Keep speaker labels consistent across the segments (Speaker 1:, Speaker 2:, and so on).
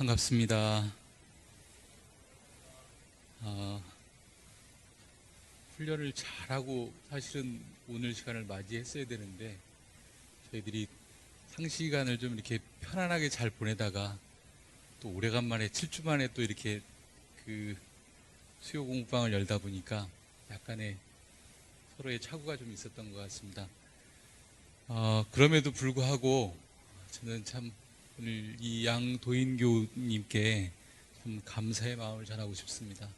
Speaker 1: 반갑습니다. 어, 훈련을 잘하고 사실은 오늘 시간을 맞이했어야 되는데 저희들이 상시간을 좀 이렇게 편안하게 잘 보내다가 또 오래간만에 7주 만에 또 이렇게 그 수요 공부방을 열다 보니까 약간의 서로의 착오가 좀 있었던 것 같습니다. 그럼에도 불구하고 저는 참 오늘 이 양도인교님께 참 감사의 마음을 전하고 싶습니다.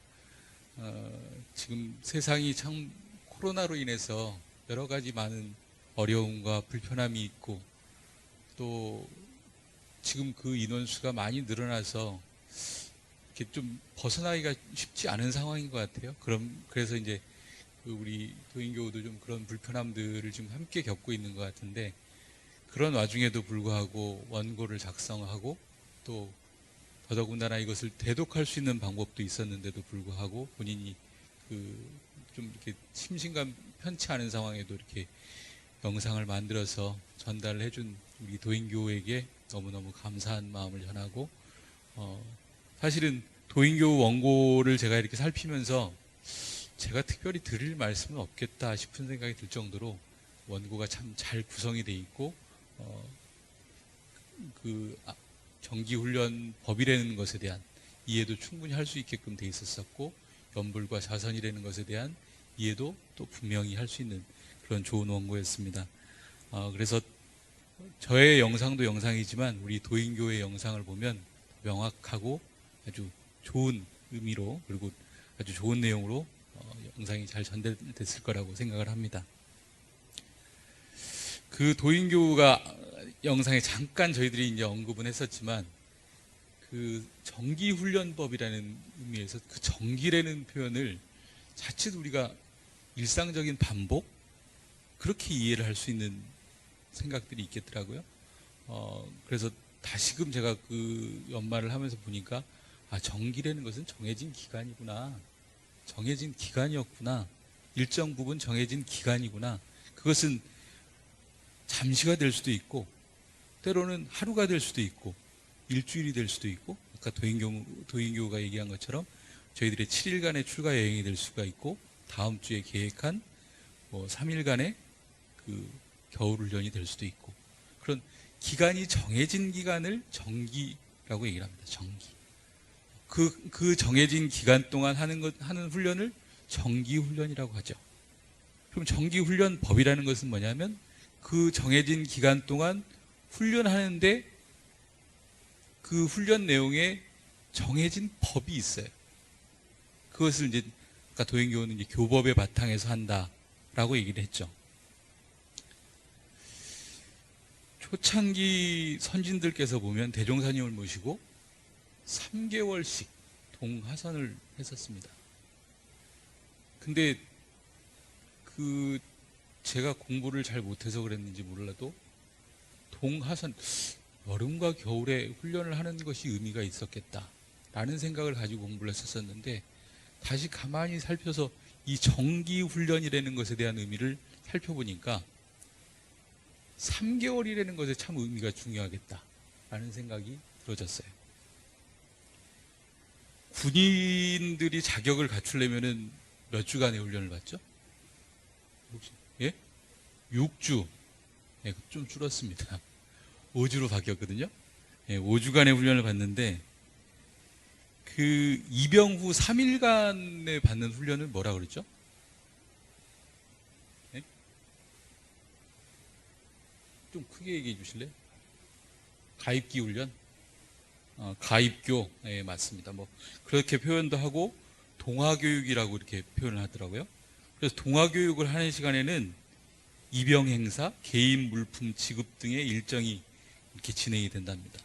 Speaker 1: 지금 세상이 참 코로나로 인해서 여러 가지 많은 어려움과 불편함이 있고 또 지금 그 인원수가 많이 늘어나서 이렇게 좀 벗어나기가 쉽지 않은 상황인 것 같아요. 그래서 이제 우리 도인교우도 좀 그런 불편함들을 지금 함께 겪고 있는 것 같은데 그런 와중에도 불구하고 원고를 작성하고 또 더더군다나 이것을 대독할 수 있는 방법도 있었는데도 불구하고 본인이 좀 이렇게 심신감 편치 않은 상황에도 이렇게 영상을 만들어서 전달을 해준 우리 도인교우에게 너무너무 감사한 마음을 전하고 사실은 도인교우 원고를 제가 이렇게 살피면서 제가 특별히 드릴 말씀은 없겠다 싶은 생각이 들 정도로 원고가 참 잘 구성이 돼 있고 정기훈련 법이라는 것에 대한 이해도 충분히 할 수 있게끔 돼 있었었고 연불과 자선이라는 것에 대한 이해도 또 분명히 할 수 있는 그런 좋은 원고였습니다. 그래서 저의 영상도 영상이지만 우리 도인교의 영상을 보면 명확하고 아주 좋은 의미로 그리고 아주 좋은 내용으로 영상이 잘 전달됐을 거라고 생각을 합니다. 그 도인교가 영상에 잠깐 저희들이 이제 언급은 했었지만 그 정기훈련법이라는 의미에서 그 정기라는 표현을 자칫 우리가 일상적인 반복 그렇게 이해를 할 수 있는 생각들이 있겠더라고요. 그래서 다시금 제가 그 연말을 하면서 보니까 정기라는 것은 정해진 기간이구나. 정해진 기간이었구나. 일정 부분 정해진 기간이구나. 그것은 잠시가 될 수도 있고 때로는 하루가 될 수도 있고 일주일이 될 수도 있고 아까 도인교가 얘기한 것처럼 저희들의 7일간의 출가 여행이 될 수가 있고 다음 주에 계획한 3일간의 그 겨울훈련이 될 수도 있고 그런 기간이 정해진 기간을 정기라고 얘기를 합니다. 정기. 그 정해진 기간 동안 하는 훈련을 정기훈련이라고 하죠. 그럼 정기훈련법이라는 것은 뭐냐면 그 정해진 기간 동안 훈련하는데 그 훈련 내용에 정해진 법이 있어요. 그것을 이제 아까 도인교는 이제 교법의 바탕에서 한다라고 얘기를 했죠. 초창기 선진들께서 보면 대종사님을 모시고 3개월씩 동하선을 했었습니다. 근데 제가 공부를 잘 못해서 그랬는지 몰라도 동하선 여름과 겨울에 훈련을 하는 것이 의미가 있었겠다라는 생각을 가지고 공부를 했었는데 다시 가만히 살펴서 이 정기훈련이라는 것에 대한 의미를 살펴보니까 3개월이라는 것에 참 의미가 중요하겠다라는 생각이 들어졌어요. 군인들이 자격을 갖추려면 몇 주간의 훈련을 받죠? 혹시? 예? 6주. 예, 좀 줄었습니다. 5주로 바뀌었거든요. 예, 5주간의 훈련을 받는데 그 입영 후 3일간에 받는 훈련을 뭐라 그랬죠? 예? 좀 크게 얘기해 주실래요? 가입기 훈련? 가입교. 예, 맞습니다. 그렇게 표현도 하고 동화교육이라고 이렇게 표현을 하더라고요. 그래서 동화교육을 하는 시간에는 입영 행사, 개인 물품 지급 등의 일정이 이렇게 진행이 된답니다.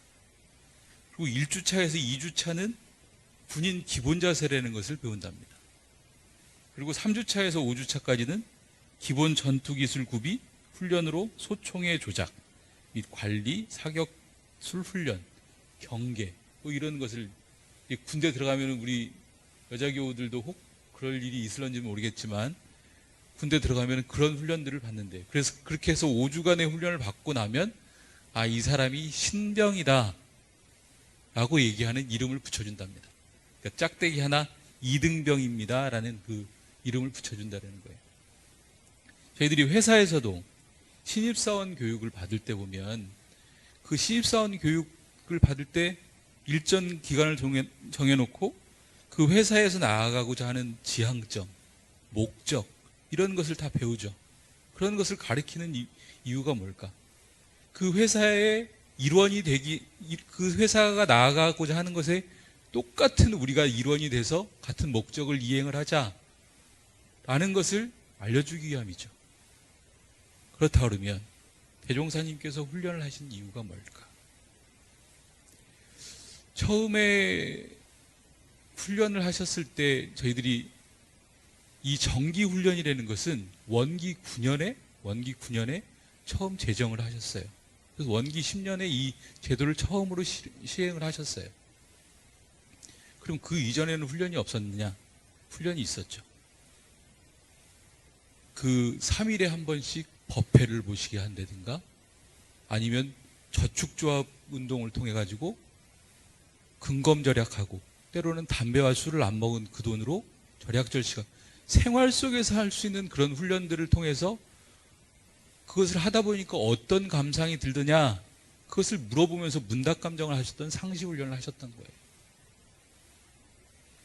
Speaker 1: 그리고 1주차에서 2주차는 군인 기본자세라는 것을 배운답니다. 그리고 3주차에서 5주차까지는 기본 전투기술 구비, 훈련으로 소총의 조작 및 관리, 사격술 훈련, 경계 이런 것을 군대 들어가면 우리 여자 교우들도 혹 그럴 일이 있을런지 모르겠지만 군대 들어가면 그런 훈련들을 받는데 그래서 그렇게 해서 5주간의 훈련을 받고 나면 이 사람이 신병이다 라고 얘기하는 이름을 붙여준답니다. 그러니까 짝대기 하나 이등병입니다 라는 그 이름을 붙여준다는 거예요. 저희들이 회사에서도 신입사원 교육을 받을 때 보면 그 신입사원 교육을 받을 때 일정 기간을 정해놓고 그 회사에서 나아가고자 하는 지향점, 목적 이런 것을 다 배우죠. 그런 것을 가리키는 이유가 뭘까? 그 회사의 일원이 그 회사가 나아가고자 하는 것에 똑같은 우리가 일원이 돼서 같은 목적을 이행을 하자라는 것을 알려주기 위함이죠. 그렇다 그러면 대종사님께서 훈련을 하신 이유가 뭘까? 처음에 훈련을 하셨을 때 저희들이 이 정기훈련이라는 것은 원기 9년에 처음 제정을 하셨어요. 그래서 원기 10년에 이 제도를 처음으로 시행을 하셨어요. 그럼 그 이전에는 훈련이 없었느냐? 훈련이 있었죠. 그 3일에 한 번씩 법회를 보시게 한다든가 아니면 저축조합 운동을 통해 가지고 근검절약하고 때로는 담배와 술을 안 먹은 그 돈으로 절약절 시간 생활 속에서 할 수 있는 그런 훈련들을 통해서 그것을 하다 보니까 어떤 감상이 들더냐 그것을 물어보면서 문답감정을 하셨던 상시훈련을 하셨던 거예요.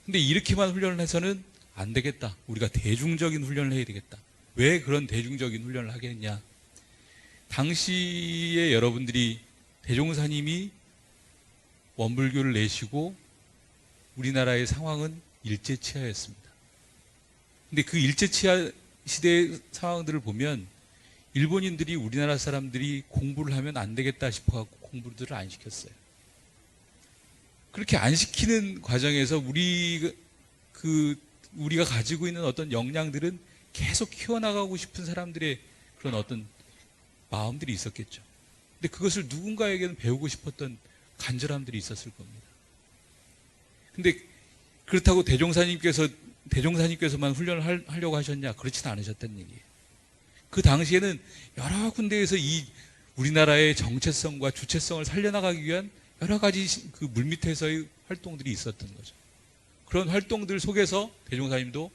Speaker 1: 근데 이렇게만 훈련을 해서는 안 되겠다. 우리가 대중적인 훈련을 해야 되겠다. 왜 그런 대중적인 훈련을 하겠냐? 당시에 여러분들이 대종사님이 원불교를 내시고 우리나라의 상황은 일제치하였습니다. 근데 그 일제치하 시대의 상황들을 보면 일본인들이 우리나라 사람들이 공부를 하면 안 되겠다 싶어갖고 공부들을 안 시켰어요. 그렇게 안 시키는 과정에서 우리가 가지고 있는 어떤 역량들은 계속 키워나가고 싶은 사람들의 그런 어떤 마음들이 있었겠죠. 근데 그것을 누군가에게는 배우고 싶었던 간절함들이 있었을 겁니다. 근데 그렇다고 대종사님께서만 훈련을 하려고 하셨냐? 그렇지는 않으셨다는 얘기예요. 그 당시에는 여러 군데에서 이 우리나라의 정체성과 주체성을 살려나가기 위한 여러 가지 그 물밑에서의 활동들이 있었던 거죠. 그런 활동들 속에서 대종사님도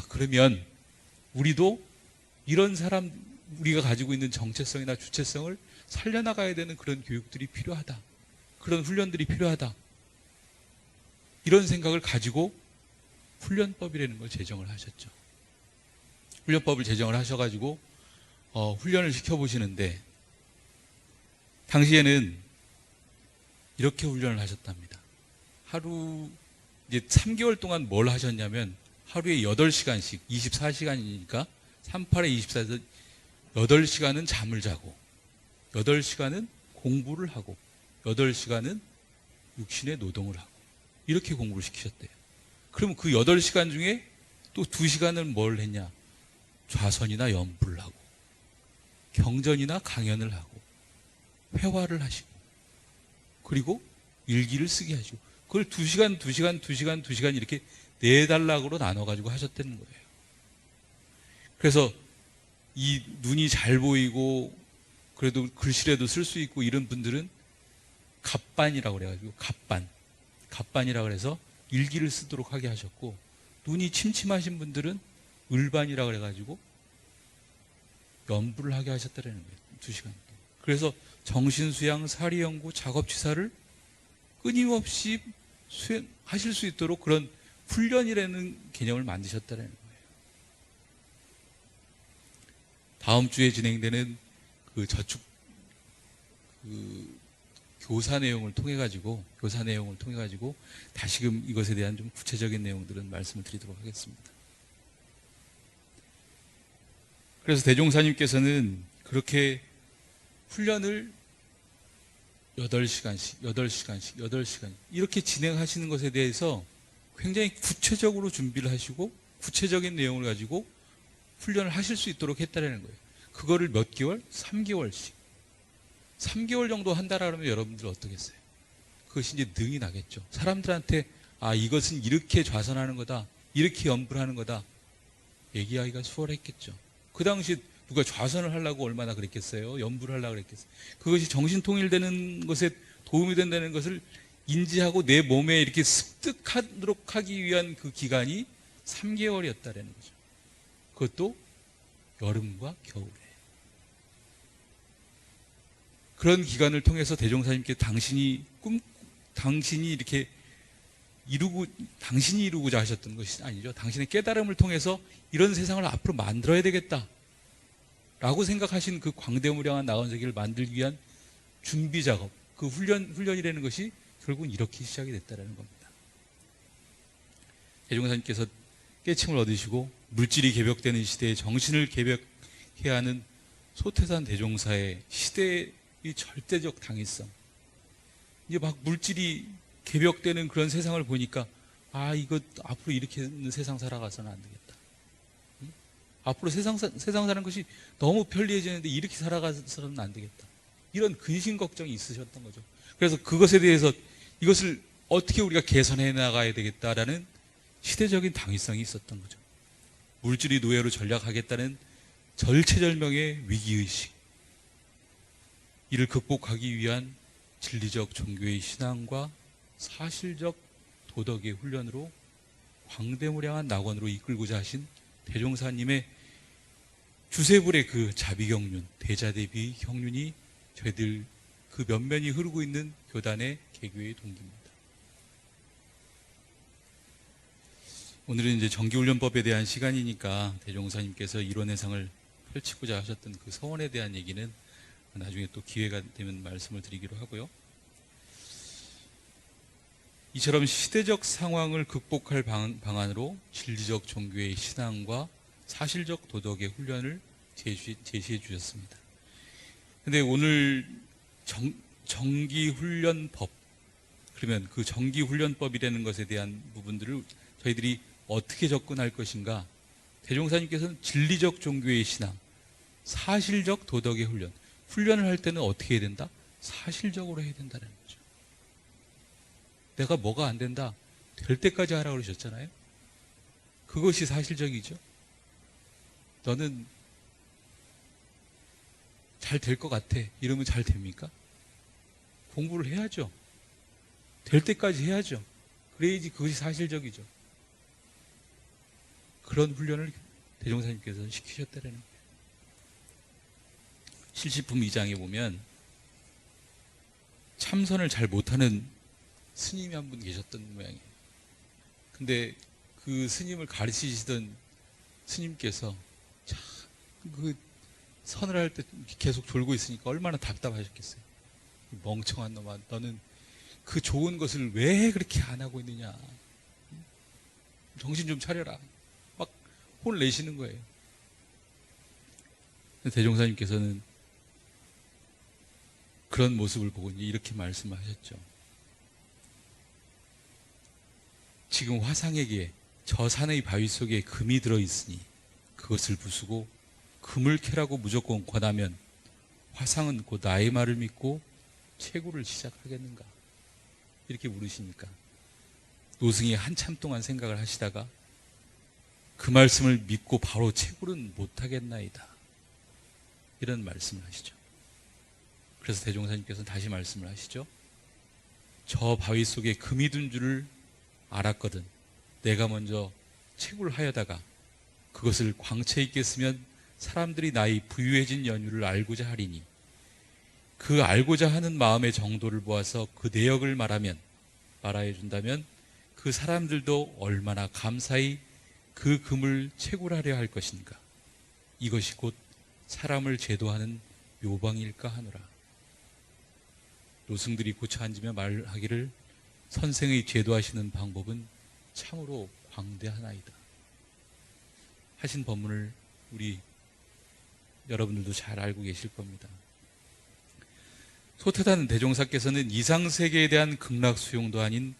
Speaker 1: 그러면 우리도 이런 우리가 가지고 있는 정체성이나 주체성을 살려나가야 되는 그런 교육들이 필요하다. 그런 훈련들이 필요하다. 이런 생각을 가지고 훈련법이라는 걸 제정을 하셨죠. 훈련법을 제정을 하셔가지고 훈련을 시켜보시는데 당시에는 이렇게 훈련을 하셨답니다. 하루 이제 3개월 동안 뭘 하셨냐면 하루에 8시간씩 24시간이니까 38에 24에서 8시간은 잠을 자고 8시간은 공부를 하고 8시간은 육신의 노동을 하고 이렇게 공부를 시키셨대요. 그럼 그 8시간 중에 또 2시간을 뭘 했냐? 좌선이나 연불을 하고 경전이나 강연을 하고 회화를 하시고 그리고 일기를 쓰게 하시고 그걸 2시간 이렇게 4단락으로 나눠가지고 하셨다는 거예요. 그래서 이 눈이 잘 보이고 그래도 글씨라도 쓸 수 있고 이런 분들은 갑반이라고 그래가지고 갑반이라고 그래서 일기를 쓰도록 하게 하셨고 눈이 침침하신 분들은 을반이라고 그래가지고 연불을 하게 하셨다는 거예요. 2시간. 그래서 정신수양, 사리연구, 작업치사를 끊임없이 수행하실 수 있도록 그런 훈련이라는 개념을 만드셨다는 거예요. 다음 주에 진행되는 그 저축 교사 내용을 통해 가지고 다시금 이것에 대한 좀 구체적인 내용들은 말씀을 드리도록 하겠습니다. 그래서 대종사님께서는 그렇게 훈련을 8시간 이렇게 진행하시는 것에 대해서 굉장히 구체적으로 준비를 하시고 구체적인 내용을 가지고 훈련을 하실 수 있도록 했다는 거예요. 그거를 몇 개월? 3개월씩. 3개월 정도 한다라 그러면 여러분들 어떻겠어요? 그것이 이제 능이 나겠죠. 사람들한테 이것은 이렇게 좌선하는 거다. 이렇게 연불하는 거다. 얘기하기가 수월했겠죠. 그 당시 누가 좌선을 하려고 얼마나 그랬겠어요? 연불을 하려고 그랬겠어요? 그것이 정신통일되는 것에 도움이 된다는 것을 인지하고 내 몸에 이렇게 습득하도록 하기 위한 그 기간이 3개월이었다라는 거죠. 그것도 여름과 겨울에. 그런 기간을 통해서 대종사님께 당신이 이렇게 당신이 이루고자 하셨던 것이 아니죠. 당신의 깨달음을 통해서 이런 세상을 앞으로 만들어야 되겠다 라고 생각하신 그 광대무량한 나원세계를 만들기 위한 준비 작업, 그 훈련이라는 것이 결국은 이렇게 시작이 됐다는 겁니다. 대종사님께서 깨침을 얻으시고 물질이 개벽되는 시대에 정신을 개벽해야 하는 소태산 대종사의 시대의 절대적 당위성, 이제 막 물질이 개벽되는 그런 세상을 보니까 이거 앞으로 이렇게는 세상 살아가서는 안 되겠다. 앞으로 세상 사는 것이 너무 편리해지는데 이렇게 살아가서는 안 되겠다. 이런 근심 걱정이 있으셨던 거죠. 그래서 그것에 대해서 이것을 어떻게 우리가 개선해 나가야 되겠다라는 시대적인 당위성이 있었던 거죠. 물질이 노예로 전락하겠다는 절체절명의 위기의식, 이를 극복하기 위한 진리적 종교의 신앙과 사실적 도덕의 훈련으로 광대무량한 낙원으로 이끌고자 하신 대종사님의 주세불의 그 자비경륜, 대자대비 경륜이 저희들 그 면면이 흐르고 있는 교단의 개교의 동기입니다. 오늘은 이제 정기훈련법에 대한 시간이니까 대종사님께서 이론해상을 펼치고자 하셨던 그 서원에 대한 얘기는 나중에 또 기회가 되면 말씀을 드리기로 하고요. 이처럼 시대적 상황을 극복할 방안으로 진리적 종교의 신앙과 사실적 도덕의 훈련을 제시해 주셨습니다. 근데 오늘 정기훈련법, 그러면 그 정기훈련법이라는 것에 대한 부분들을 저희들이 어떻게 접근할 것인가? 대종사님께서는 진리적 종교의 신앙, 사실적 도덕의 훈련을 할 때는 어떻게 해야 된다? 사실적으로 해야 된다는 거죠. 내가 뭐가 안 된다, 될 때까지 하라고 그러셨잖아요. 그것이 사실적이죠. 너는 잘 될 것 같아, 이러면 잘 됩니까? 공부를 해야죠. 될 때까지 해야죠. 그래야지 그것이 사실적이죠. 그런 훈련을 대종사님께서 시키셨다는 거예요. 실시품 2장에 보면 참선을 잘 못하는 스님이 한 분 계셨던 모양이에요. 근데 그 스님을 가르치시던 스님께서 그 선을 할 때 계속 졸고 있으니까 얼마나 답답하셨겠어요. 멍청한 놈아, 너는 그 좋은 것을 왜 그렇게 안 하고 있느냐, 정신 좀 차려라, 막 혼을 내시는 거예요. 대종사님께서는 그런 모습을 보고 이렇게 말씀하셨죠. 지금 화상에게 저 산의 바위 속에 금이 들어있으니 그것을 부수고 금을 캐라고 무조건 권하면 화상은 곧 나의 말을 믿고 채굴을 시작하겠는가? 이렇게 물으시니까 노승이 한참 동안 생각을 하시다가 그 말씀을 믿고 바로 채굴은 못하겠나이다, 이런 말씀을 하시죠. 그래서 대종사님께서는 다시 말씀을 하시죠. 저 바위 속에 금이 든 줄을 알았거든. 내가 먼저 채굴을 하여다가 그것을 광채 있게 쓰면 사람들이 나의 부유해진 연유를 알고자 하리니, 그 알고자 하는 마음의 정도를 보아서 그 내역을 말하여 준다면 그 사람들도 얼마나 감사히 그 금을 채굴하려 할 것인가. 이것이 곧 사람을 제도하는 묘방일까 하노라. 노승들이 고쳐 앉으며 말하기를 선생의 제도하시는 방법은 참으로 광대하나이다 하신 법문을 우리 여러분들도 잘 알고 계실 겁니다. 소태단 대종사께서는 이상세계에 대한 극락수용도 아닌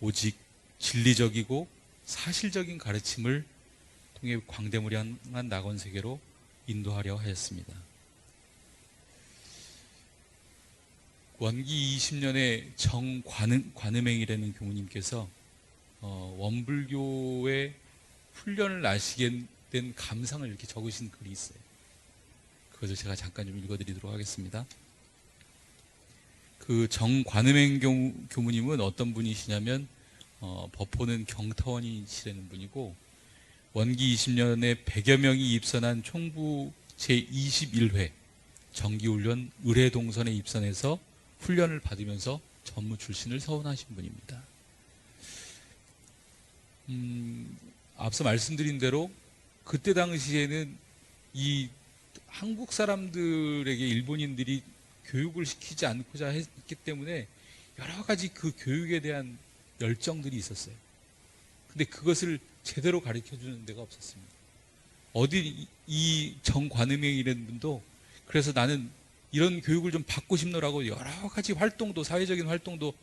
Speaker 1: 오직 진리적이고 사실적인 가르침을 통해 광대무량한 낙원세계로 인도하려 하였습니다. 원기 20년에 정관음행이라는 교무님께서 원불교의 훈련을 나시게 된 감상을 이렇게 적으신 글이 있어요. 그것을 제가 잠깐 좀 읽어드리도록 하겠습니다. 그 정관음행 교무님은 어떤 분이시냐면 법호는 경터원이시라는 분이고 원기 20년에 100여 명이 입선한 총부 제21회 정기훈련 의뢰동선에 입선해서 훈련을 받으면서 전무 출신을 서원하신 분입니다. 앞서 말씀드린 대로 그때 당시에는 이 한국 사람들에게 일본인들이 교육을 시키지 않고자 했기 때문에 여러 가지 그 교육에 대한 열정들이 있었어요. 근데 그것을 제대로 가르쳐 주는 데가 없었습니다. 어디 이 정관음행이라는 분도 그래서 나는 이런 교육을 좀 받고 싶노라고 여러 가지 활동도, 사회적인 활동도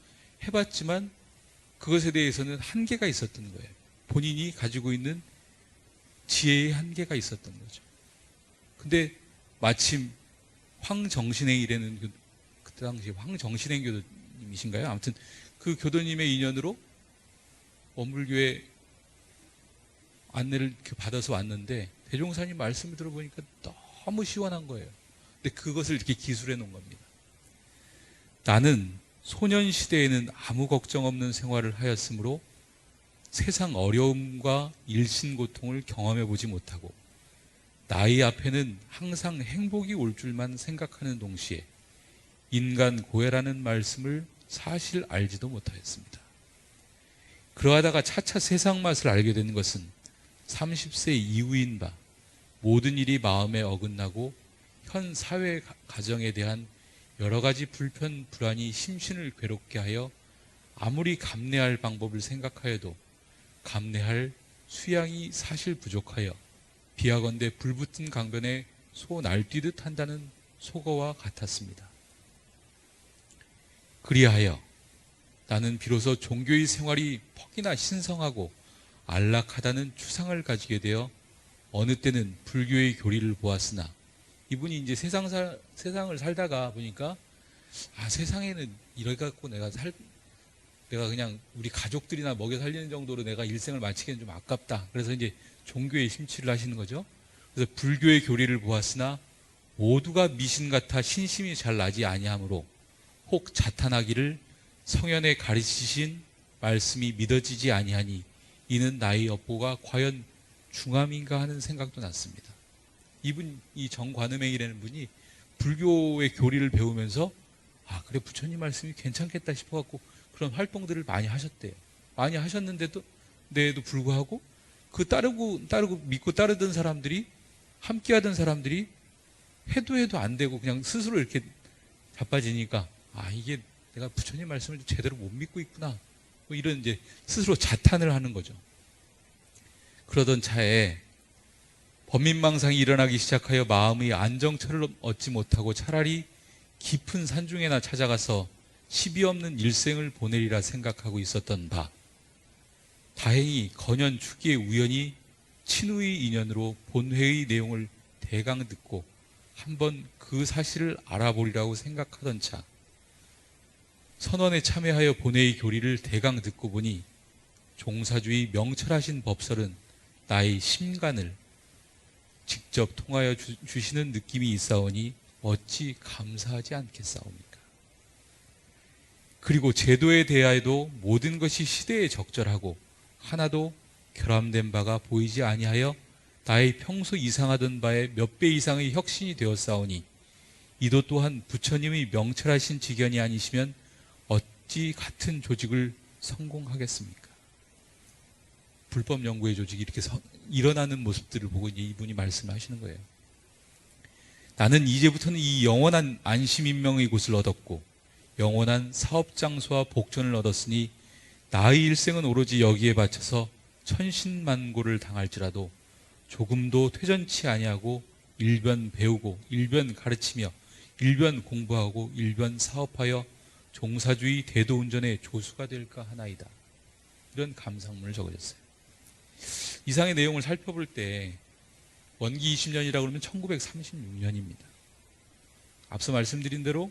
Speaker 1: 해봤지만 그것에 대해서는 한계가 있었던 거예요. 본인이 가지고 있는 지혜의 한계가 있었던 거죠. 근데 마침 황정신행이라는 그때 당시 황정신행 교도님이신가요? 아무튼 그 교도님의 인연으로 원불교회 안내를 받아서 왔는데 대종사님 말씀을 들어보니까 너무 시원한 거예요. 근데 그것을 이렇게 기술해 놓은 겁니다. 나는 소년시대에는 아무 걱정 없는 생활을 하였으므로 세상 어려움과 일신고통을 경험해 보지 못하고 나의 앞에는 항상 행복이 올 줄만 생각하는 동시에 인간 고해라는 말씀을 사실 알지도 못하였습니다. 그러하다가 차차 세상 맛을 알게 된 것은 30세 이후인 바 모든 일이 마음에 어긋나고 현 사회 가정에 대한 여러 가지 불편, 불안이 심신을 괴롭게 하여 아무리 감내할 방법을 생각하여도 감내할 수양이 사실 부족하여 비하건대 불붙은 강변에 소 날뛰듯 한다는 속어와 같았습니다. 그리하여 나는 비로소 종교의 생활이 퍽이나 신성하고 안락하다는 추상을 가지게 되어 어느 때는 불교의 교리를 보았으나 이분이 이제 세상을 살다가 보니까 세상에는 이래 갖고 내가 그냥 우리 가족들이나 먹여 살리는 정도로 내가 일생을 마치기는 좀 아깝다. 그래서 이제 종교에 심취를 하시는 거죠. 그래서 불교의 교리를 보았으나 모두가 미신 같아 신심이 잘 나지 아니하므로 혹 자탄하기를 성현에 가르치신 말씀이 믿어지지 아니하니 이는 나의 업보가 과연 중함인가 하는 생각도 났습니다. 이 정관음행이라는 분이 불교의 교리를 배우면서 그래 부처님 말씀이 괜찮겠다 싶어갖고 그런 활동들을 많이 하셨대요. 많이 하셨는데도 불구하고 그 따르고 믿고 따르던 사람들이 함께하던 사람들이 해도 안 되고 그냥 스스로 이렇게 자빠지니까 이게 내가 부처님 말씀을 제대로 못 믿고 있구나. 뭐 이런 이제 스스로 자탄을 하는 거죠. 그러던 차에 범민망상이 일어나기 시작하여 마음의 안정처를 얻지 못하고 차라리 깊은 산중에나 찾아가서 시비 없는 일생을 보내리라 생각하고 있었던 바 다행히 건연 축기의 우연히 친우의 인연으로 본회의 내용을 대강 듣고 한번 그 사실을 알아보리라고 생각하던 차 선언에 참여하여 본회의 교리를 대강 듣고 보니 종사주의 명철하신 법설은 나의 심간을 직접 통하여 주시는 느낌이 있사오니 어찌 감사하지 않겠사옵니까? 그리고 제도에 대하여도 모든 것이 시대에 적절하고 하나도 결함된 바가 보이지 아니하여 나의 평소 이상하던 바에 몇 배 이상의 혁신이 되었사오니 이도 또한 부처님의 명철하신 지견이 아니시면 어찌 같은 조직을 성공하겠습니까? 불법 연구의 조직이 이렇게 일어나는 모습들을 보고 이분이 말씀하시는 거예요. 나는 이제부터는 이 영원한 안심인명의 곳을 얻었고 영원한 사업장소와 복전을 얻었으니 나의 일생은 오로지 여기에 바쳐서 천신만고를 당할지라도 조금도 퇴전치 아니하고 일변 배우고 일변 가르치며 일변 공부하고 일변 사업하여 종사주의 대도운전의 조수가 될까 하나이다. 이런 감상문을 적으셨어요. 이상의 내용을 살펴볼 때 원기 20년이라고 그러면 1936년입니다. 앞서 말씀드린 대로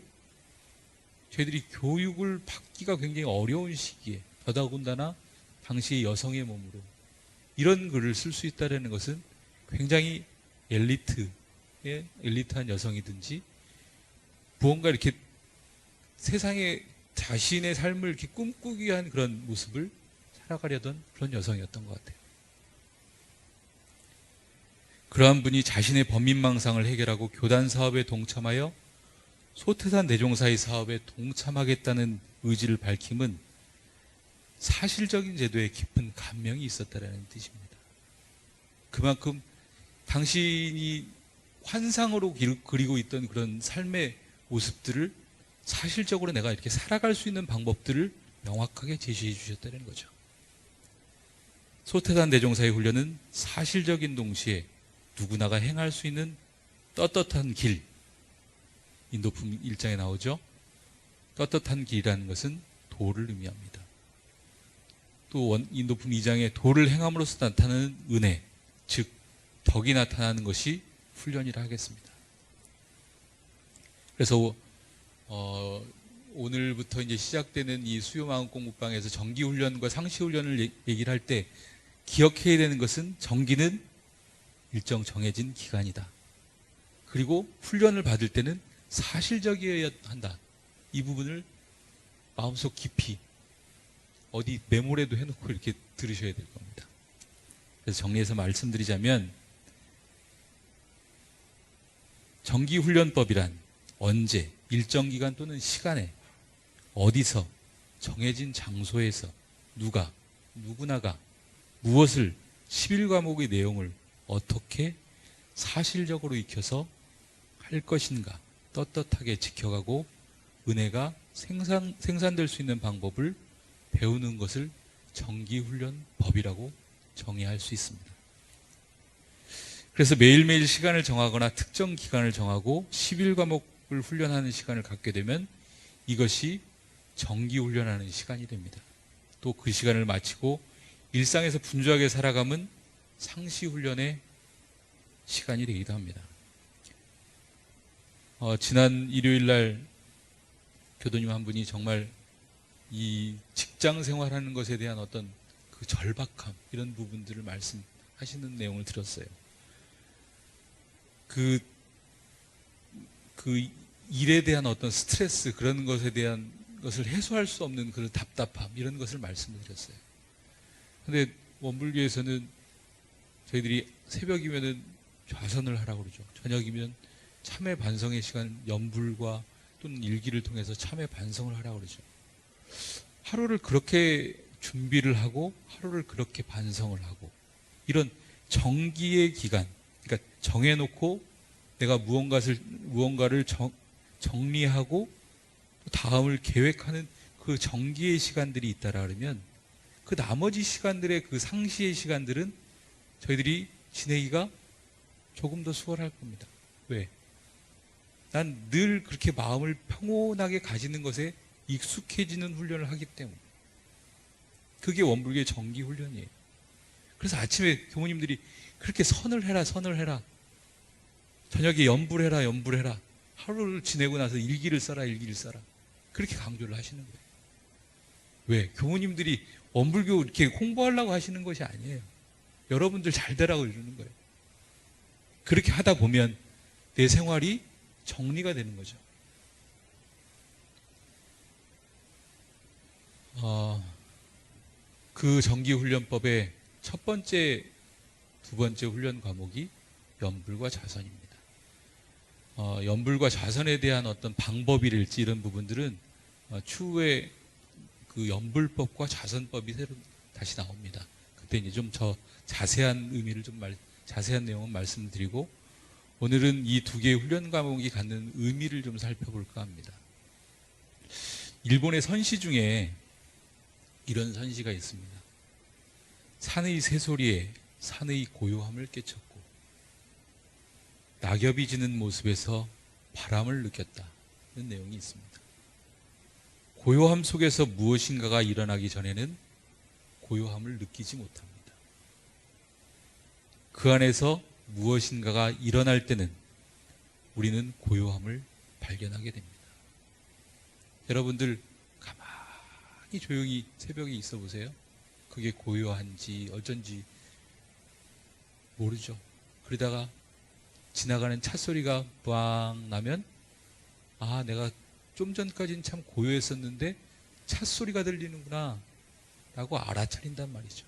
Speaker 1: 저희들이 교육을 받기가 굉장히 어려운 시기에 더더군다나 당시 여성의 몸으로 이런 글을 쓸 수 있다는 것은 굉장히 엘리트한 여성이든지 무언가 이렇게 세상에 자신의 삶을 이렇게 꿈꾸기 위한 그런 모습을 살아가려던 그런 여성이었던 것 같아요. 그러한 분이 자신의 범민망상을 해결하고 교단 사업에 동참하여 소태산 대종사의 사업에 동참하겠다는 의지를 밝힘은 사실적인 제도에 깊은 감명이 있었다는 뜻입니다. 그만큼 당신이 환상으로 그리고 있던 그런 삶의 모습들을 사실적으로 내가 이렇게 살아갈 수 있는 방법들을 명확하게 제시해 주셨다는 거죠. 소태산 대종사의 훈련은 사실적인 동시에 누구나가 행할 수 있는 떳떳한 길, 인도품 1장에 나오죠. 떳떳한 길이라는 것은 도를 의미합니다. 또 인도품 2장에 도를 행함으로써 나타나는 은혜, 즉 덕이 나타나는 것이 훈련이라 하겠습니다. 그래서 오늘부터 이제 시작되는 이 수요마음 공부방에서 정기훈련과 상시훈련을 얘기를 할 때 기억해야 되는 것은 정기는 일정 정해진 기간이다. 그리고 훈련을 받을 때는 사실적이어야 한다. 이 부분을 마음속 깊이 어디 메모라도 해놓고 이렇게 들으셔야 될 겁니다. 그래서 정리해서 말씀드리자면 정기훈련법이란 언제, 일정 기간 또는 시간에 어디서 정해진 장소에서 누구나가 무엇을 11과목의 내용을 어떻게 사실적으로 익혀서 할 것인가 떳떳하게 지켜가고 은혜가 생산될 수 있는 방법을 배우는 것을 정기훈련법이라고 정의할 수 있습니다. 그래서 매일매일 시간을 정하거나 특정 기간을 정하고 11과목을 훈련하는 시간을 갖게 되면 이것이 정기훈련하는 시간이 됩니다. 또 그 시간을 마치고 일상에서 분주하게 살아가면 상시훈련의 시간이 되기도 합니다. 지난 일요일 날 교도님 한 분이 정말 이 직장 생활하는 것에 대한 어떤 그 절박함 이런 부분들을 말씀하시는 내용을 들었어요. 그 일에 대한 어떤 스트레스 그런 것에 대한 것을 해소할 수 없는 그런 답답함 이런 것을 말씀을 드렸어요. 근데 원불교에서는 저희들이 새벽이면은 좌선을 하라고 그러죠. 저녁이면 참회 반성의 시간 연불과 또는 일기를 통해서 참회 반성을 하라고 그러죠. 하루를 그렇게 준비를 하고 하루를 그렇게 반성을 하고 이런 정기의 기간, 그러니까 정해놓고 내가 무언가를 정리하고 다음을 계획하는 그 정기의 시간들이 있다라 그러면 그 나머지 시간들의 그 상시의 시간들은 저희들이 지내기가 조금 더 수월할 겁니다. 왜? 난 늘 그렇게 마음을 평온하게 가지는 것에 익숙해지는 훈련을 하기 때문에 그게 원불교의 정기 훈련이에요. 그래서 아침에 교모님들이 그렇게 선을 해라 저녁에 연불해라 하루를 지내고 나서 일기를 써라 그렇게 강조를 하시는 거예요. 왜? 교모님들이 원불교 이렇게 홍보하려고 하시는 것이 아니에요. 여러분들 잘 되라고 이러는 거예요. 그렇게 하다 보면 내 생활이 정리가 되는 거죠. 그 정기훈련법의 첫 번째, 두 번째 훈련 과목이 연불과 자선입니다. 연불과 자선에 대한 어떤 방법이랄지 이런 부분들은 추후에 그 연불법과 자선법이 새로 다시 나옵니다. 그때 이제 좀 더 자세한 의미를 자세한 내용은 말씀드리고 오늘은 이 두 개의 훈련 과목이 갖는 의미를 좀 살펴볼까 합니다. 일본의 선시 중에 이런 선시가 있습니다. 산의 새소리에 산의 고요함을 깨쳤고 낙엽이 지는 모습에서 바람을 느꼈다는 내용이 있습니다. 고요함 속에서 무엇인가가 일어나기 전에는 고요함을 느끼지 못합니다. 그 안에서 무엇인가가 일어날 때는 우리는 고요함을 발견하게 됩니다. 여러분들 가만히 조용히 새벽에 있어 보세요. 그게 고요한지 어쩐지 모르죠. 그러다가 지나가는 차 소리가 빵 나면 아 내가 좀 전까지는 참 고요했었는데 찻소리가 들리는구나 라고 알아차린단 말이죠.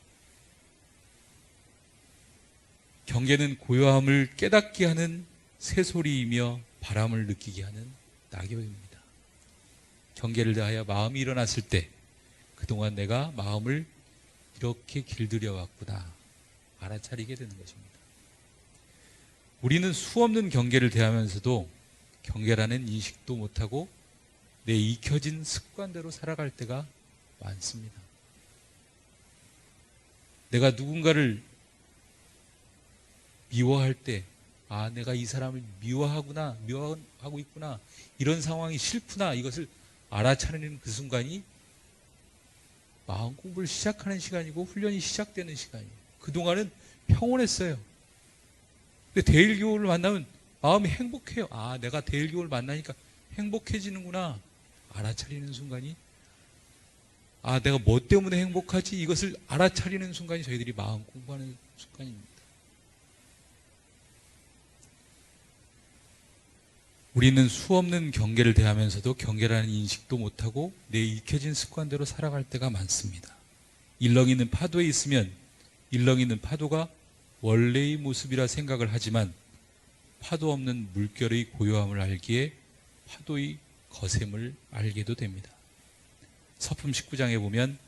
Speaker 1: 경계는 고요함을 깨닫게 하는 새소리이며 바람을 느끼게 하는 낙엽입니다. 경계를 대하여 마음이 일어났을 때 그동안 내가 마음을 이렇게 길들여 왔구나 알아차리게 되는 것입니다. 우리는 수없는 경계를 대하면서도 경계라는 인식도 못하고 내 익혀진 습관대로 살아갈 때가 많습니다. 내가 누군가를 미워할 때, 아, 내가 이 사람을 미워하구나, 미워하고 있구나, 이런 상황이 싫구나, 이것을 알아차리는 그 순간이 마음 공부를 시작하는 시간이고 훈련이 시작되는 시간이에요. 그동안은 평온했어요. 근데 대일교우를 만나면 마음이 행복해요. 아, 내가 대일교우를 만나니까 행복해지는구나. 알아차리는 순간이, 아, 내가 뭐 때문에 행복하지? 이것을 알아차리는 순간이 저희들이 마음 공부하는 순간입니다. 우리는 수없는 경계를 대하면서도 경계라는 인식도 못하고 내 익혀진 습관대로 살아갈 때가 많습니다. 일렁이는 파도에 있으면 일렁이는 파도가 원래의 모습이라 생각을 하지만 파도 없는 물결의 고요함을 알기에 파도의 거셈을 알게도 됩니다. 서품 19장에 보면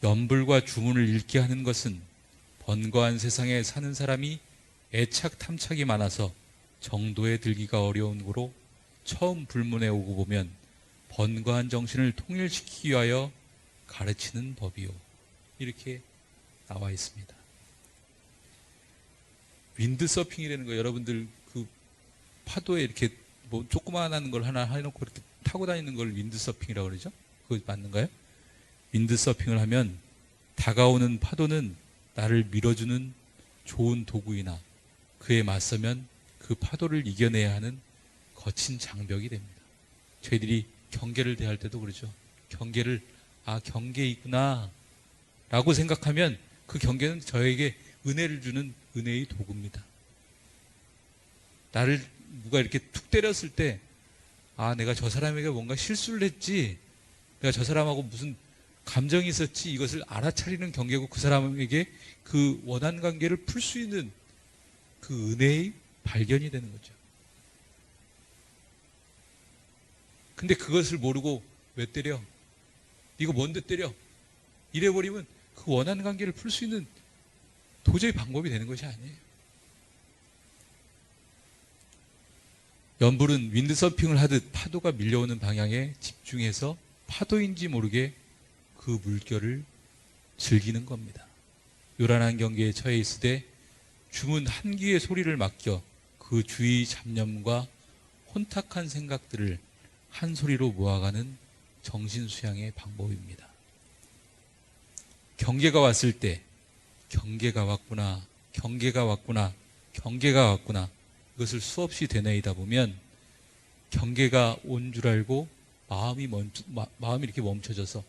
Speaker 1: 연불과 주문을 읽게 하는 것은 번거한 세상에 사는 사람이 애착 탐착이 많아서 정도에 들기가 어려운 고로 처음 불문에 오고 보면 번거한 정신을 통일시키기 위하여 가르치는 법이요. 이렇게 나와 있습니다. 윈드서핑이라는 거 여러분들 그 파도에 이렇게 뭐 조그마한 걸 하나 해놓고 이렇게 타고 다니는 걸 윈드서핑이라고 그러죠? 그거 맞는가요? 윈드서핑을 하면 다가오는 파도는 나를 밀어주는 좋은 도구이나 그에 맞서면 그 파도를 이겨내야 하는 거친 장벽이 됩니다. 저희들이 경계를 대할 때도 그러죠. 경계를, 아, 경계 있구나 라고 생각하면 그 경계는 저에게 은혜를 주는 은혜의 도구입니다. 나를 누가 이렇게 툭 때렸을 때, 아, 내가 저 사람에게 뭔가 실수를 했지, 내가 저 사람하고 무슨 감정이 있었지, 이것을 알아차리는 경계고 그 사람에게 그 원한 관계를 풀 수 있는 그 은혜의 발견이 되는 거죠. 근데 그것을 모르고 왜 때려? 이거 뭔데 때려? 이래버리면 그 원한 관계를 풀 수 있는 도저히 방법이 되는 것이 아니에요. 연불은 윈드서핑을 하듯 파도가 밀려오는 방향에 집중해서 파도인지 모르게 그 물결을 즐기는 겁니다. 요란한 경계에 처해 있으되 주문 한 귀의 소리를 맡겨 그 주위 잡념과 혼탁한 생각들을 한 소리로 모아가는 정신수양의 방법입니다. 경계가 왔을 때 경계가 왔구나, 경계가 왔구나, 경계가 왔구나, 이것을 수없이 되뇌이다 보면 경계가 온 줄 알고 마음이 이렇게 멈춰져서,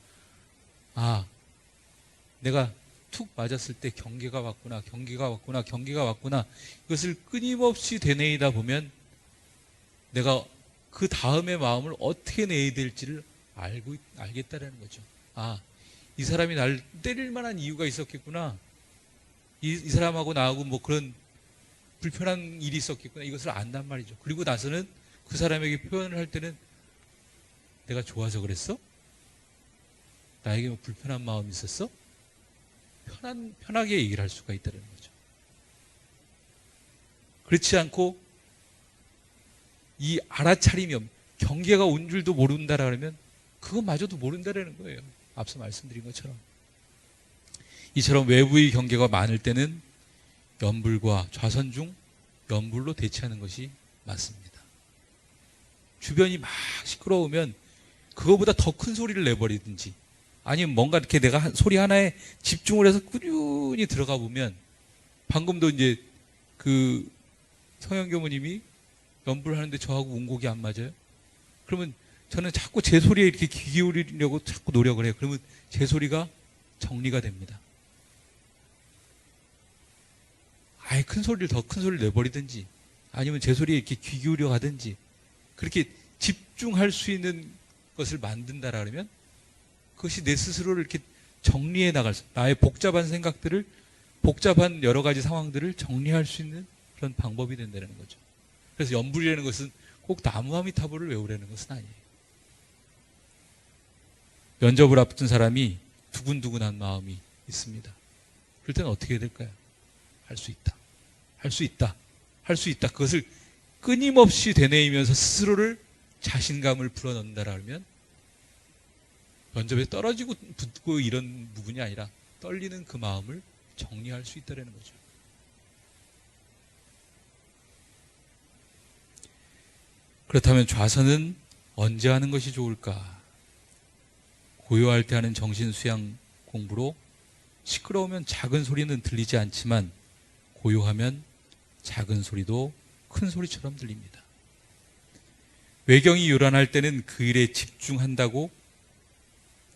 Speaker 1: 아, 내가 툭 맞았을 때 경계가 왔구나, 경계가 왔구나, 경계가 왔구나, 이것을 끊임없이 되뇌이다 보면 내가 그 다음의 마음을 어떻게 내야 될지를 알겠다라는 거죠. 아, 이 사람이 날 때릴 만한 이유가 있었겠구나, 이 사람하고 나하고 뭐 그런 불편한 일이 있었겠구나, 이것을 안단 말이죠. 그리고 나서는 그 사람에게 표현을 할 때는 내가 좋아서 그랬어? 나에게 뭐 불편한 마음이 있었어? 편하게 얘기를 할 수가 있다는 거죠. 그렇지 않고 이 알아차리며 경계가 온 줄도 모른다라 그러면 그것마저도 모른다라는 거예요. 앞서 말씀드린 것처럼. 이처럼 외부의 경계가 많을 때는 연불과 좌선 중 연불로 대체하는 것이 맞습니다. 주변이 막 시끄러우면 그거보다 더 큰 소리를 내버리든지, 아니면 뭔가 이렇게 내가 소리 하나에 집중을 해서 꾸준히 들어가 보면, 방금도 이제 그 성현교무님이 연불하는데 저하고 운곡이 안 맞아요? 그러면 저는 자꾸 제 소리에 이렇게 귀 기울이려고 자꾸 노력을 해요. 그러면 제 소리가 정리가 됩니다. 아예 큰 소리를 더 큰 소리를 내버리든지, 아니면 제 소리에 이렇게 귀 기울여 가든지, 그렇게 집중할 수 있는 것을 만든다라 그러면 그것이 내 스스로를 이렇게 정리해 나갈 수, 나의 복잡한 생각들을, 복잡한 여러 가지 상황들을 정리할 수 있는 그런 방법이 된다는 거죠. 그래서 연불이라는 것은 꼭 나무아미타불을 외우라는 것은 아니에요. 면접을 앞둔 사람이 두근두근한 마음이 있습니다. 그럴 때는 어떻게 해야 될까요? 할 수 있다. 할 수 있다. 할 수 있다. 그것을 끊임없이 되뇌이면서 스스로를 자신감을 불어넣는다라 하면 면접에 떨어지고 붙고 이런 부분이 아니라 떨리는 그 마음을 정리할 수 있다는 거죠. 그렇다면 좌선은 언제 하는 것이 좋을까? 고요할 때 하는 정신 수양 공부로 시끄러우면 작은 소리는 들리지 않지만 고요하면 작은 소리도 큰 소리처럼 들립니다. 외경이 요란할 때는 그 일에 집중한다고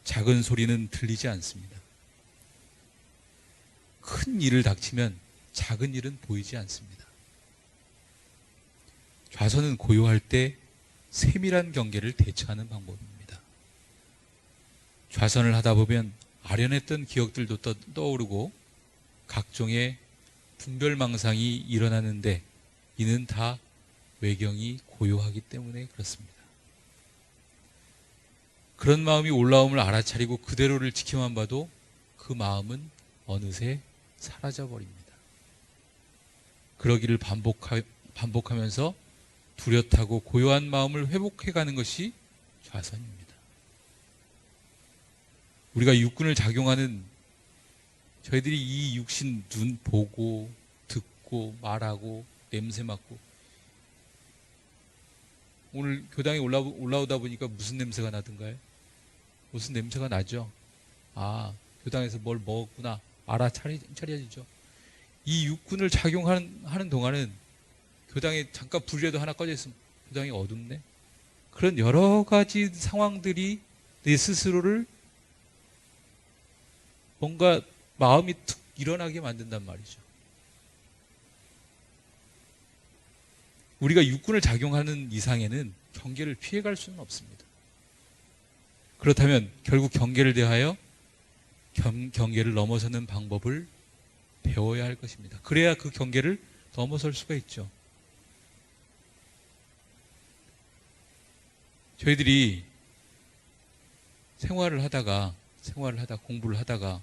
Speaker 1: 작은 소리는 들리지 않습니다. 큰 일을 닥치면 작은 일은 보이지 않습니다. 좌선은 고요할 때 세밀한 경계를 대처하는 방법입니다. 좌선을 하다 보면 아련했던 기억들도 떠오르고 각종의 분별망상이 일어나는데 이는 다 외경이 고요하기 때문에 그렇습니다. 그런 마음이 올라옴을 알아차리고 그대로를 지켜만 봐도 그 마음은 어느새 사라져버립니다. 그러기를 반복하면서 뚜렷하고 고요한 마음을 회복해가는 것이 좌선입니다. 우리가 육군을 작용하는 저희들이 이 육신 눈 보고 듣고 말하고 냄새 맡고 오늘 교당에 올라오다 보니까 무슨 냄새가 나던가요? 무슨 냄새가 나죠? 아, 교당에서 뭘 먹었구나 알아차려지죠. 이 육군을 작용하는 동안은 교당에 잠깐 불이라도 하나 꺼져 있으면 교당이 어둡네. 그런 여러 가지 상황들이 내 스스로를 뭔가 마음이 툭 일어나게 만든단 말이죠. 우리가 육군을 작용하는 이상에는 경계를 피해갈 수는 없습니다. 그렇다면 결국 경계를 대하여 경계를 넘어서는 방법을 배워야 할 것입니다. 그래야 그 경계를 넘어설 수가 있죠. 저희들이 생활을 하다가 공부를 하다가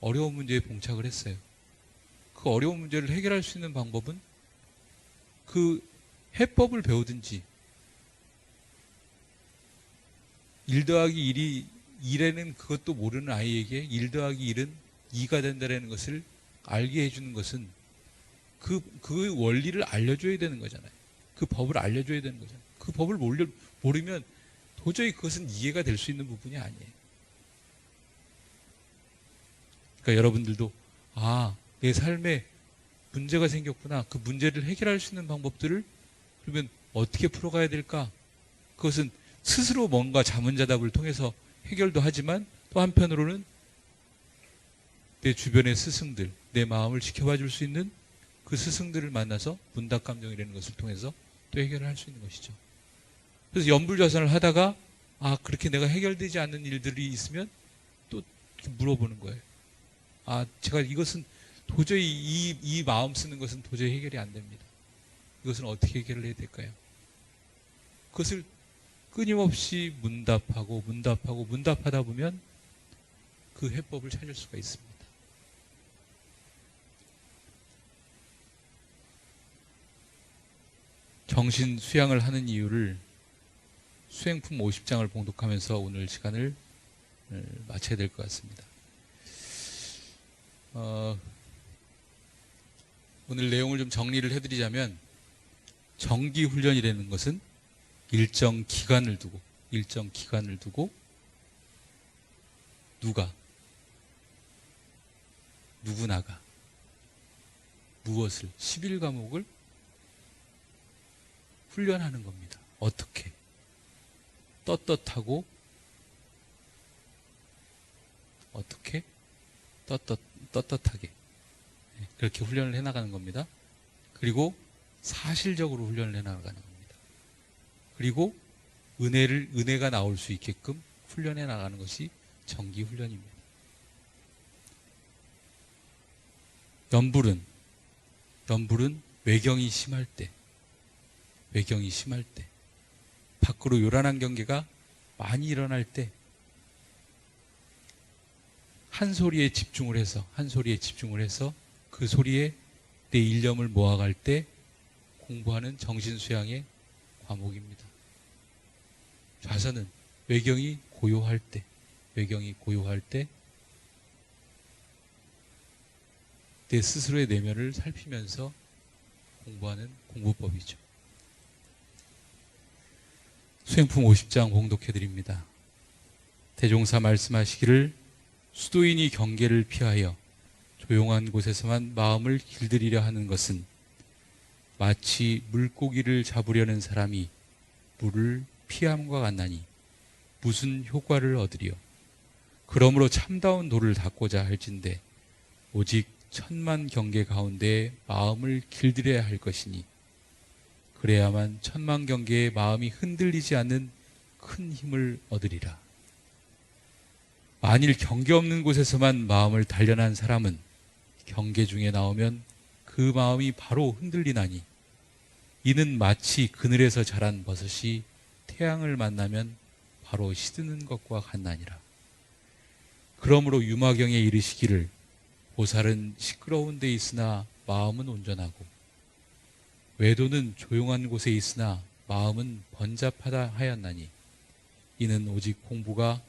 Speaker 1: 어려운 문제에 봉착을 했어요. 그 어려운 문제를 해결할 수 있는 방법은 그 해법을 배우든지 1 더하기 1이 1에는 그것도 모르는 아이에게 1 더하기 1은 2가 된다는 것을 알게 해주는 것은 그 원리를 알려줘야 되는 거잖아요. 그 법을 알려줘야 되는 거잖아요. 그 법을 모르면 도저히 그것은 이해가 될 수 있는 부분이 아니에요. 그러니까 여러분들도 내 삶에 문제가 생겼구나. 그 문제를 해결할 수 있는 방법들을 그러면 어떻게 풀어가야 될까? 그것은 스스로 뭔가 자문자답을 통해서 해결도 하지만 또 한편으로는 내 주변의 스승들, 내 마음을 지켜봐 줄 수 있는 그 스승들을 만나서 문답감정이라는 것을 통해서 또 해결을 할 수 있는 것이죠. 그래서 연불좌선을 하다가 그렇게 내가 해결되지 않는 일들이 있으면 또 물어보는 거예요. 제가 이것은 도저히 이 마음 쓰는 것은 도저히 해결이 안 됩니다. 이것은 어떻게 해결을 해야 될까요? 그것을 끊임없이 문답하다 보면 그 해법을 찾을 수가 있습니다. 정신 수양을 하는 이유를 수행품 50장을 봉독하면서 오늘 시간을 마쳐야 될 것 같습니다. 오늘 내용을 좀 정리를 해드리자면 정기훈련이라는 것은 일정 기간을 두고 누구나가 무엇을 11과목을 훈련하는 겁니다. 어떻게? 떳떳하게 그렇게 훈련을 해나가는 겁니다. 그리고 사실적으로 훈련을 해나가는 겁니다. 그리고 은혜가 나올 수 있게끔 훈련해 나가는 것이 정기 훈련입니다. 연불은 외경이 심할 때, 밖으로 요란한 경계가 많이 일어날 때, 한 소리에 집중을 해서 그 소리에 내 일념을 모아갈 때 공부하는 정신수양의 과목입니다. 좌선은 외경이 고요할 때 내 스스로의 내면을 살피면서 공부하는 공부법이죠. 수행품 50장 봉독해 드립니다. 대종사 말씀하시기를 수도인이 경계를 피하여 조용한 곳에서만 마음을 길들이려 하는 것은 마치 물고기를 잡으려는 사람이 물을 피함과 같나니 무슨 효과를 얻으리요. 그러므로 참다운 도를 닦고자 할진대 오직 천만 경계 가운데 마음을 길들여야 할 것이니 그래야만 천만 경계의 마음이 흔들리지 않는 큰 힘을 얻으리라. 만일 경계 없는 곳에서만 마음을 단련한 사람은 경계 중에 나오면 그 마음이 바로 흔들리나니 이는 마치 그늘에서 자란 버섯이 태양을 만나면 바로 시드는 것과 같나니라. 그러므로 유마경에 이르시기를 보살은 시끄러운 데 있으나 마음은 온전하고 외도는 조용한 곳에 있으나 마음은 번잡하다 하였나니 이는 오직 공부가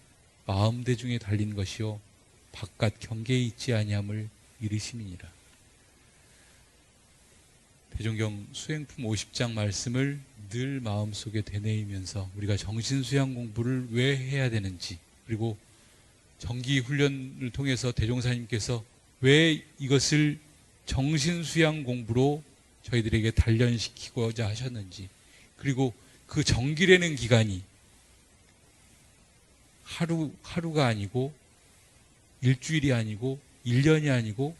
Speaker 1: 마음대 중에 달린 것이요 바깥 경계에 있지 아니함을 이르심이니라. 대종경 수행품 50장 말씀을 늘 마음속에 되뇌이면서 우리가 정신수양 공부를 왜 해야 되는지, 그리고 정기훈련을 통해서 대종사님께서 왜 이것을 정신수양 공부로 저희들에게 단련시키고자 하셨는지, 그리고 그 정기라는 기간이 하루가 아니고 일주일이 아니고 1년이 아니고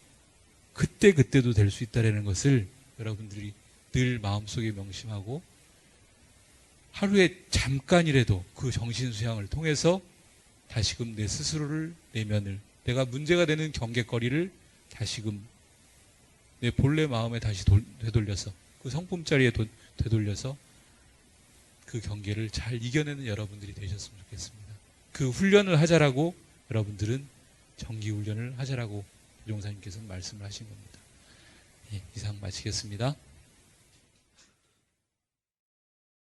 Speaker 1: 그때도 될 수 있다는 것을 여러분들이 늘 마음속에 명심하고 하루에 잠깐이라도 그 정신수양을 통해서 다시금 내 스스로를, 내면을, 내가 문제가 되는 경계거리를 다시금 내 본래 마음에 다시 되돌려서 그 성품자리에 되돌려서 그 경계를 잘 이겨내는 여러분들이 되셨으면 좋겠습니다. 그 훈련을 하자라고 여러분들은 정기훈련을 하자라고 대종사님께서는 말씀을 하신 겁니다. 예, 이상 마치겠습니다.